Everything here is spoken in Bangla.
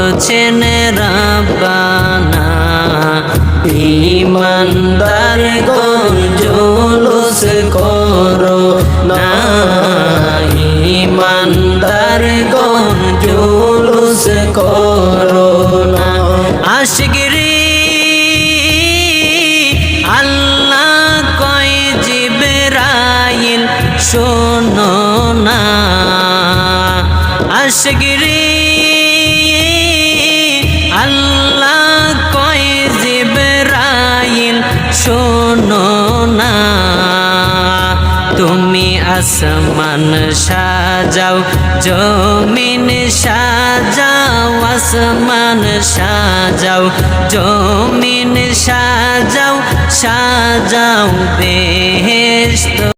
করছেন রাব্বানা। ঈমানদার গণ জুলুস করো না, ঈমানদার গণ জুলুস করো না। আশিকরি আল্লাহ কয় জিবরাইল শোনো না, আশিকরি আল্লাহ কয় জিবরাইল শোনো না। তুমি আসমান সাজাও জমিন সাজাও, আসমান সাজাও জমিন সাজাও, সাজাও বেহেশত।